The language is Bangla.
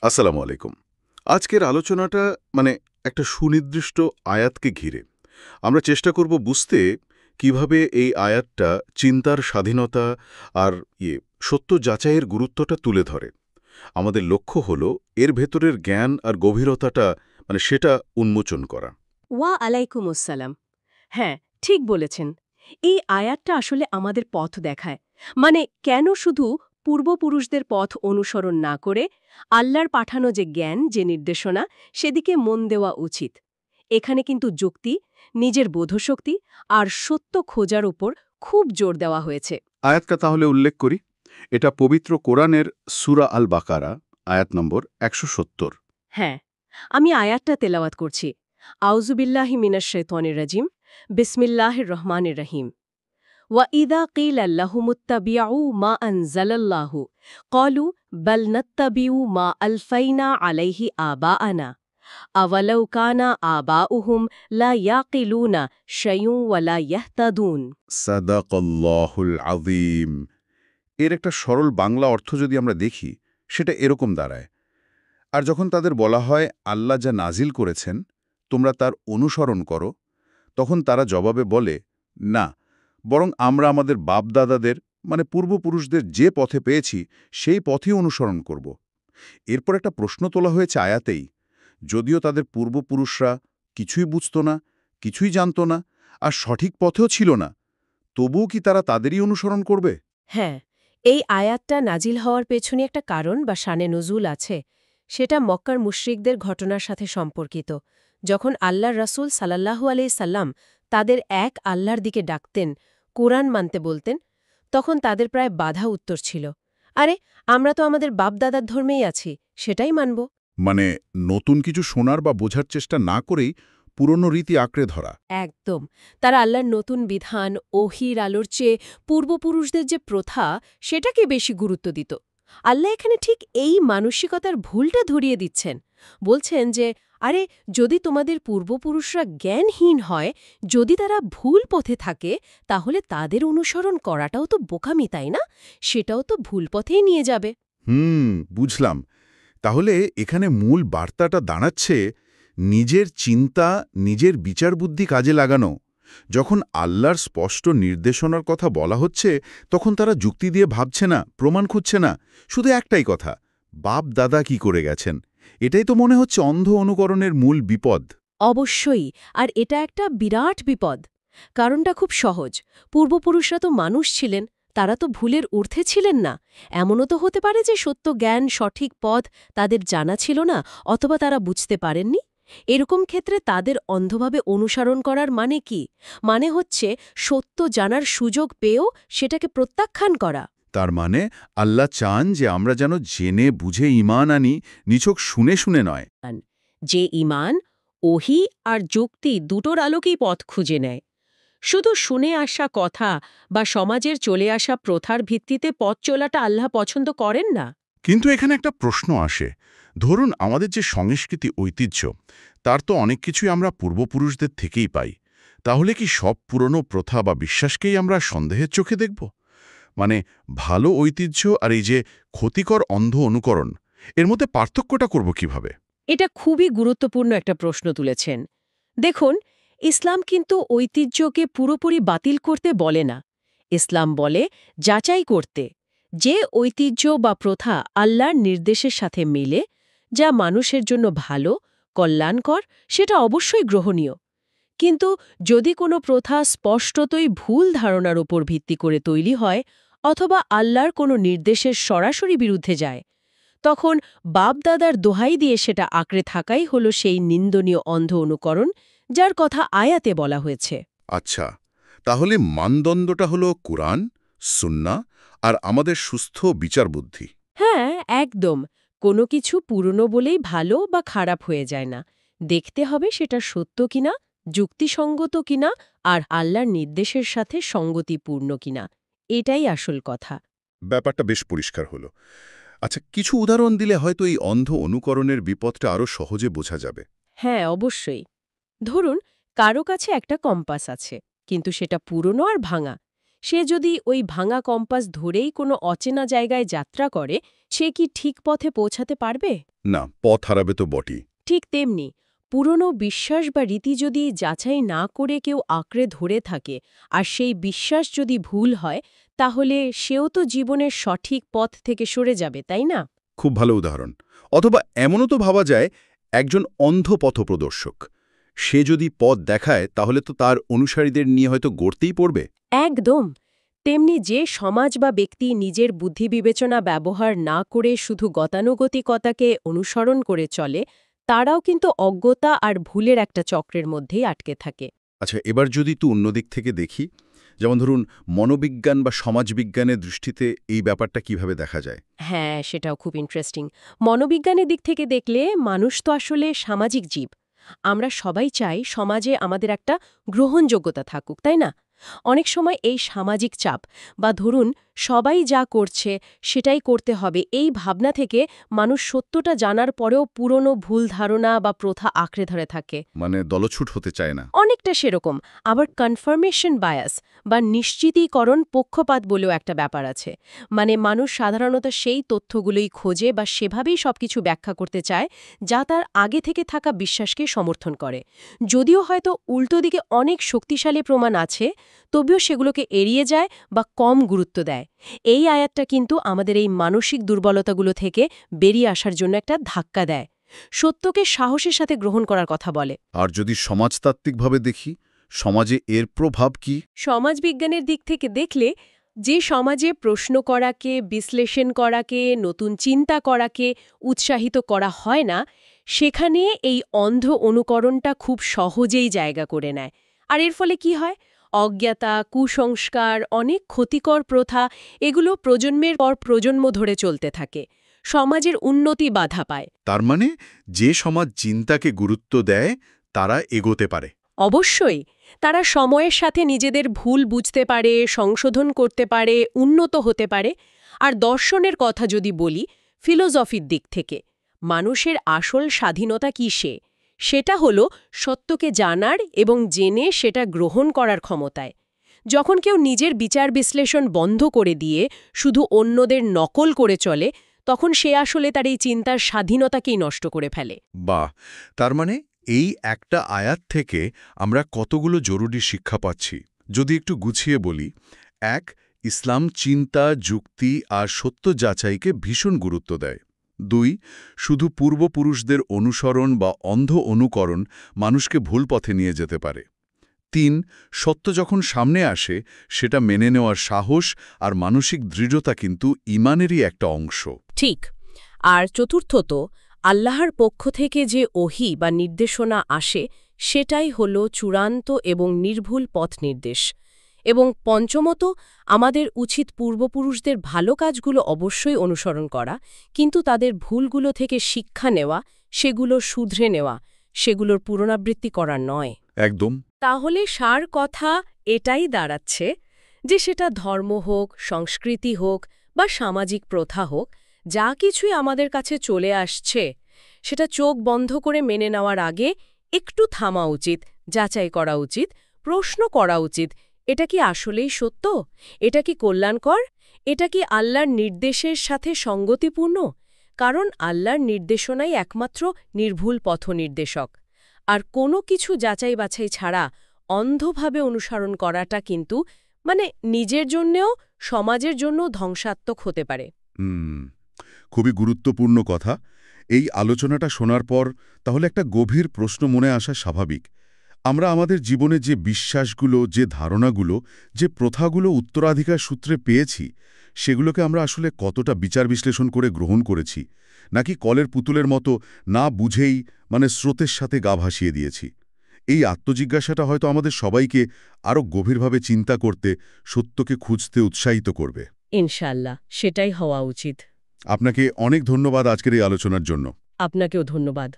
আসসালামু আলাইকুম। আজকের আলোচনাটা মানে একটা সুনির্দিষ্ট আয়াতকে ঘিরে। আমরা চেষ্টা করব বুঝতে কিভাবে এই আয়াতটা চিন্তার স্বাধীনতা আর সত্য যাচাইয়ের গুরুত্বটা তুলে ধরে। আমাদের লক্ষ্য হলো এর ভেতরের জ্ঞান আর গভীরতাটা সেটা উন্মোচন করা। ওয়া আলাইকুম আসসালাম। হ্যাঁ, ঠিক বলেছেন। এই আয়াতটা আসলে আমাদের পথ দেখায়। মানে কেন শুধু পূর্বপুরুষদের পথ অনুসরণ না করে আল্লাহর পাঠানো যে জ্ঞান, যে নির্দেশনা, সেদিকে মন দেওয়া উচিত। এখানে কিন্তু যুক্তি, নিজের বোধশক্তি আর সত্য খোঁজার উপর খুব জোর দেওয়া হয়েছে। আয়াতটা তাহলে উল্লেখ করি। এটা পবিত্র কোরআনের সূরা আল বাকারা, আয়াত নম্বর ১৭০। হ্যাঁ, আমি আয়াতটা তেলাওয়াত করছি। আউযুবিল্লাহি মিনাশ শাইতানির রাজিম। বিসমিল্লাহির রহমানির রহিম। وَإِذَا قِيلَ لَهُمُ اتَّبِعُوا مَا أَنزَلَ اللَّهُ قَالُوا بَلْ نَتَّبِعُ مَا أَلْفَيْنَا عَلَيْهِ آبَاءَنَا أَوَلَوْ كَانَ آبَاؤُهُمْ لَا يَعْقِلُونَ شَيْئًا وَلَا يَهْتَدُونَ। সাদাকাল্লাহুল আযীম। এর একটা সরল বাংলা অর্থ যদি আমরা দেখি, সেটা এরকম দাঁড়ায়। আর যখন তাদের বলা হয় আল্লাহ যা নাজিল করেছেন তোমরা তার অনুসরণ করো, তখন তারা জবাবে বলে, না, বরং আমরা আমাদের বাপ-দাদাদের পূর্বপুরুষদের যে পথে পেয়েছি সেই পথেই অনুসরণ করব। এরপর একটা প্রশ্ন তোলা হয়েছে আয়াতেই, যদিও তাদের পূর্বপুরুষরা কিছুই বুঝত না, কিছুই জানত না, আর সঠিক পথেও ছিল না, তবুও কি তারা তাদেরই অনুসরণ করবে? হ্যাঁ, এই আয়াতটা নাজিল হওয়ার পেছনে একটা কারণ বা শানে নজুল আছে। সেটা মক্কার মুশরিকদের ঘটনার সাথে সম্পর্কিত। যখন আল্লাহর রাসূল সাল্লাল্লাহু আলাইহি সাল্লাম তাদের এক আল্লাহর দিকে ডাকতেন, কোরআন মানতে বলতেন, তখন তাদের প্রায় বাধা উত্তর ছিল, আরে আমরা তো আমাদের বাপ-দাদার ধর্মেই আছি, সেটাই মানব। মানে নতুন কিছু শোনার বা বোঝার চেষ্টা না করেই পুরনো রীতি আঁকড়ে ধরা। একদম। তারা আল্লাহর নতুন বিধান, ওহির আলোর চেয়ে পূর্বপুরুষদের যে প্রথা, সেটাকে বেশি গুরুত্ব দিত। আল্লাহ এখানে ঠিক এই মানসিকতার ভুলটা ধরিয়ে দিচ্ছেন। বলছেন যে, আরে যদি তোমাদের পূর্বপুরুষরা জ্ঞানহীন হয়, যদি তারা ভুল পথে থাকে, তাহলে তাদের অনুসরণ করাটাও তো বোকামি, তাই না? সেটাও তো ভুল পথেই নিয়ে যাবে। বুঝলাম। তাহলে এখানে মূল বার্তাটা দাঁড়াচ্ছে নিজের চিন্তা, নিজের বিচারবুদ্ধি কাজে লাগানো। যখন আল্লাহর স্পষ্ট নির্দেশনার কথা বলা হচ্ছে, তখন তারা যুক্তি দিয়ে ভাবছে না, প্রমাণ খুঁজছে না, শুধু একটাই কথা, বাপ দাদা কি করে গেছেন। এটাই তো মনে হচ্ছে অন্ধ অনুকরণের মূল বিপদ। অবশ্যই, আর এটা একটা বিরাট বিপদ। কারণটা খুব সহজ। পূর্বপুরুষরা তো মানুষ ছিলেন, তারা তো ভুলের ঊর্ধ্বে ছিলেন না। এমনও তো হতে পারে যে সত্য জ্ঞান, সঠিক পথ তাদের জানা ছিল না, অথবা তারা বুঝতে পারেননি। এরকম ক্ষেত্রে তাদের অন্ধভাবে অনুসরণ করার মানে কি? মানে হচ্ছে সত্য জানার সুযোগ পেয়েও সেটাকে প্রত্যাখ্যান করা। তার মানে আল্লাহ চান যে আমরা যেন জেনে বুঝে ঈমান আনি, নিছক শুনে শুনে নয়। যে ঈমান, ওহী আর যুক্তি দুটোর আলোকেই পথ খুঁজে নেয়। শুধু শুনে আসা কথা বা সমাজের চলে আসা প্রথার ভিত্তিতে পথ চলাটা আল্লাহ পছন্দ করেন না। কিন্তু এখানে একটা প্রশ্ন আসে, ধরুন আমাদের যে সংস্কৃতি ঐতিহ্য, তার তো অনেক কিছুই আমরা পূর্বপুরুষদের থেকেই পাই। তাহলে কি সব পুরনো প্রথা বা বিশ্বাসকেই আমরা সন্দেহের চোখে দেখব? মানে ভালো ঐতিহ্য আর এই যে ক্ষতিকর অন্ধ অনুকরণ, এর মধ্যে পার্থক্যটা করব কিভাবে? এটা খুবই গুরুত্বপূর্ণ একটা প্রশ্ন তুলেছেন। দেখুন, ইসলাম কিন্তু ঐতিহ্যকে পুরোপুরি বাতিল করতে বলে না। ইসলাম বলে যাচাই করতে। যে ঐতিহ্য বা প্রথা আল্লাহর নির্দেশের সাথে মেলে, যা মানুষের জন্য ভালো, কল্যাণকর, সেটা অবশ্যই গ্রহণীয়। কিন্তু যদি কোনো প্রথা স্পষ্টতই ভুল ধারণার উপর ভিত্তি করে তৈরি হয়, অথবা আল্লাহর কোনো নির্দেশের সরাসরি বিরুদ্ধে যায়, তখন বাপ-দাদার দোহাই দিয়ে সেটা আঁকড়ে থাকাই হলো সেই নিন্দনীয় অন্ধ অনুকরণ, যার কথা আয়াতে বলা হয়েছে। আচ্ছা, তাহলে মানদণ্ডটা হলো কুরআন, সুন্নাহ আর আমাদের সুস্থ বিচারবুদ্ধি। হ্যাঁ, একদম। কোনো কিছু পুরনো বলেই ভালো বা খারাপ হয়ে যায় না। দেখতে হবে সেটা সত্য কিনা, যুক্তিসঙ্গত কিনা, আর আল্লাহর নির্দেশের সাথে সঙ্গতিপূর্ণ কিনা। এটাই আসল কথা। ব্যাপারটা বেশ পরিষ্কার হলো। আচ্ছা, কিছু উদাহরণ দিলে হয়তো এই অন্ধ অনুকরণের বিপদটা আরও সহজে বোঝা যাবে। হ্যাঁ, অবশ্যই। ধরুন, কারো কাছে একটা কম্পাস আছে, কিন্তু সেটা পুরনো আর ভাঙা। সে যদি ওই ভাঙা কম্পাস ধরেই কোনো অচেনা জায়গায় যাত্রা করে, সে কি ঠিক পথে পৌঁছাতে পারবে? না, পথ হারাবে তো বটেই। ঠিক তেমনি পুরনো বিশ্বাস বা রীতি যদি যাচাই না করে কেউ আঁকড়ে ধরে থাকে, আর সেই বিশ্বাস যদি ভুল হয়, তাহলে সেও তো জীবনের সঠিক পথ থেকে সরে যাবে, তাই না? খুব ভালো উদাহরণ। অথবা এমনও তো ভাবা যায়, একজন অন্ধ পথপ্রদর্শক, সে যদি পথ দেখায় তাহলে তো তার অনুসারীদের নিয়ে হয়তো গড়তেই পড়বে। একদম। তেমনি যে সমাজ বা ব্যক্তি নিজের বুদ্ধি বিবেচনা ব্যবহার না করে শুধু গতানুগতিকতাকে অনুসরণ করে চলে, তারাও কিন্তু অজ্ঞতা আর ভুলের একটা চক্রের মধ্যেই আটকে থাকে। আচ্ছা, এবার যদি একটু অন্য দিক থেকে দেখি, যেমন ধরুন মনোবিজ্ঞান বা সমাজবিজ্ঞানের দৃষ্টিতে এই ব্যাপারটা কিভাবে দেখা যায়? হ্যাঁ, সেটাও খুব ইন্টারেস্টিং। মনোবিজ্ঞানের দিক থেকে দেখলে মানুষ তো আসলে সামাজিক জীব। আমরা সবাই চাই সমাজে আমাদের একটা গ্রহণযোগ্যতা থাকুক, তাই না? অনেক সময় এই সামাজিক চাপ বা ধরুন সবাই যা করছে সেটাই করতে হবে, এই ভাবনা থেকে মানুষ সত্যটা জানার পরেও পুরনো ভুল ধারণা বা প্রথা আঁকড়ে ধরে থাকে। মানে দলছুট হতে চায় না। অনেকটা সেরকম। আবার কনফার্মেশন বায়াস বা নিশ্চিতীকরণ পক্ষপাত বলেও একটা ব্যাপার আছে। মানে মানুষ সাধারণত সেই তথ্যগুলোই খোঁজে বা সেভাবেই সবকিছু ব্যাখ্যা করতে চায় যা তার আগে থেকে থাকা বিশ্বাসকে সমর্থন করে। যদিও হয়তো উল্টো দিকে অনেক শক্তিশালী প্রমাণ আছে, তবুও সেগুলোকে এড়িয়ে যায় বা কম গুরুত্ব দেয়। এই আয়াতটা কিন্তু আমাদের এই মানসিক দুর্বলতাগুলো থেকে বেরিয়ে আসার জন্য একটা ধাক্কা দেয়। সত্যকে সাহসের সাথে গ্রহণ করার কথা বলে। আর যদি সমাজতাত্ত্বিকভাবে দেখি, সমাজে এর প্রভাব কি? সমাজবিজ্ঞানের দিক থেকে দেখলে, যে সমাজে প্রশ্ন করাকে, বিশ্লেষণ করাকে, নতুন চিন্তা করাকে উৎসাহিত করা হয় না, সেখানে এই অন্ধ অনুকরণটা খুব সহজেই জায়গা করে নেয়। আর এর ফলে কি হয়? অজ্ঞাতা, কুসংস্কার, অনেক ক্ষতিকর প্রথা, এগুলো প্রজন্মের পর প্রজন্ম ধরে চলতে থাকে। সমাজের উন্নতি বাধা পায়। তার মানে যে সমাজ চিন্তাকে গুরুত্ব দেয় তারা এগোতে পারে। অবশ্যই। তারা সময়ের সাথে নিজেদের ভুল বুঝতে পারে, সংশোধন করতে পারে, উন্নত হতে পারে। আর দর্শনের কথা যদি বলি, ফিলোসফির দিক থেকে মানুষের আসল স্বাধীনতা কিসে? সেটা হলো সত্যকে জানার এবং জেনে সেটা গ্রহণ করার ক্ষমতায়। যখন কেউ নিজের বিচার বিশ্লেষণ বন্ধ করে দিয়ে শুধু অন্যদের নকল করে চলে, তখন সে আসলে তার এই চিন্তার স্বাধীনতাকেই নষ্ট করে ফেলে। বাহ! তার মানে এই একটা আয়াত থেকে আমরা কতগুলো জরুরি শিক্ষা পাচ্ছি। যদি একটু গুছিয়ে বলি, ১. ইসলাম চিন্তা, যুক্তি আর সত্য যাচাইকে ভীষণ গুরুত্ব দেয়। ২. শুধু পূর্বপুরুষদের অনুসরণ বা অন্ধ অনুকরণ মানুষকে ভুল পথে নিয়ে যেতে পারে। ৩. সত্য যখন সামনে আসে সেটা মেনে নেওয়ার সাহস আর মানসিক দৃঢ়তা কিন্তু ঈমানেরই একটা অংশ। ঠিক। আর চতুর্থত, আল্লাহর পক্ষ থেকে যে ওহী বা নির্দেশনা আসে, সেটাই হল চূড়ান্ত এবং নির্ভুল পথ নির্দেশ। এবং পঞ্চমত, আমাদের উচিত পূর্বপুরুষদের ভালো কাজগুলো অবশ্যই অনুসরণ করা, কিন্তু তাদের ভুলগুলো থেকে শিক্ষা নেওয়া, সেগুলো শুধরে নেওয়া, সেগুলোর পুনরাবৃত্তি করা নয়। একদম। তাহলে সার কথা এটাই দাঁড়াচ্ছে যে সেটা ধর্ম হোক, সংস্কৃতি হোক বা সামাজিক প্রথা হোক, যা কিছুই আমাদের কাছে চলে আসছে, সেটা চোখ বন্ধ করে মেনে নেওয়ার আগে একটু থামা উচিত, যাচাই করা উচিত, প্রশ্ন করা উচিত। এটা কি আসলেই সত্য? এটা কি কল্যাণকর? এটা কি আল্লাহর নির্দেশের সাথে সঙ্গতিপূর্ণ? কারণ আল্লাহর নির্দেশনাই একমাত্র নির্ভুল পথনির্দেশক। আর কোনো কিছু যাচাই বাছাই ছাড়া অন্ধভাবে অনুসরণ করাটা কিন্তু নিজের জন্যেও সমাজের জন্য ধ্বংসাত্মক হতে পারে। খুবই গুরুত্বপূর্ণ কথা। এই আলোচনাটা শোনার পর তাহলে একটা গভীর প্রশ্ন মনে আসা স্বাভাবিক। আমরা আমাদের জীবনে যে বিশ্বাসগুলো, যে ধারণাগুলো, যে প্রথাগুলো উত্তরাধিকার সূত্রে পেয়েছি, সেগুলোকে আমরা আসলে কতটা বিচার বিশ্লেষণ করে গ্রহণ করেছি, নাকি কলের পুতুলের মতো না বুঝেই স্রোতের সাথে গা ভাসিয়ে দিয়েছি? এই আত্মজিজ্ঞাসাটা হয়তো আমাদের সবাইকে আরও গভীরভাবে চিন্তা করতে, সত্যকে খুঁজতে উৎসাহিত করবে। ইনশাআল্লাহ, সেটাই হওয়া উচিত। আপনাকে অনেক ধন্যবাদ আজকের এই আলোচনার জন্য। আপনাকেও ধন্যবাদ।